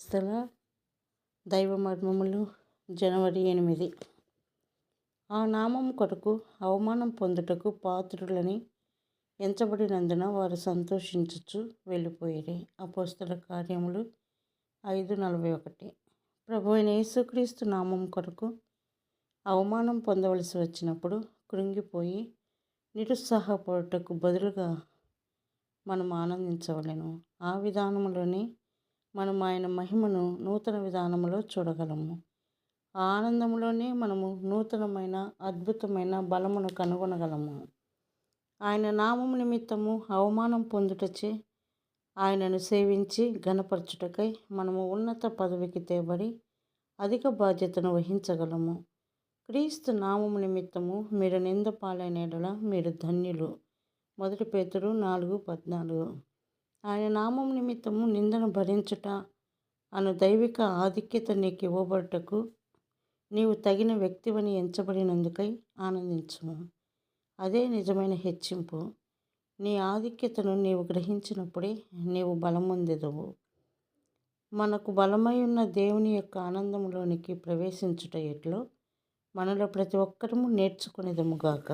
స్థల దైవ మర్మములు జనవరి 8. ఆ నామం కొరకు అవమానం పొందుటకు పాత్రులని ఎంచబడినందున వారు సంతోషించుచు వెళ్ళిపోయిరి. అపోస్తల కార్యములు 5:41. ప్రభు అయిన యేసుక్రీస్తు నామం కొరకు అవమానం పొందవలసి వచ్చినప్పుడు కృంగిపోయి నిరుత్సాహపడుటకు బదులుగా మనం ఆనందించవలెను. ఆ విధానంలోనే మనం ఆయన మహిమను నూతన విధానంలో చూడగలము. ఆ ఆనందంలోనే మనము నూతనమైన అద్భుతమైన బలమును కనుగొనగలము. ఆయన నామము నిమిత్తము అవమానం పొందుటచే ఆయనను సేవించి ఘనపరచుటకై మనము ఉన్నత పదవికి తేబడి అధిక బాధ్యతను వహించగలము. క్రీస్తు నామము నిమిత్తము మీరు నింద పాలైన యెడల మీరు ధన్యులు. 1 పేతురు 4:14. ఆయన నామం నిమిత్తము నిందను భరించుట అను దైవిక ఆధిక్యత నీకు ఇవ్వబడుటకు నీవు తగిన వ్యక్తివని ఎంచబడినందుకై ఆనందించుము. అదే నిజమైన హెచ్చింపు. నీ ఆధిక్యతను నీవు గ్రహించినప్పుడే నీవు బలమొందెదవు. మనకు బలమై ఉన్న దేవుని యొక్క ఆనందంలోనికి ప్రవేశించుట ఎట్లో మనలో ప్రతి ఒక్కరము నేర్చుకునేదముగాక.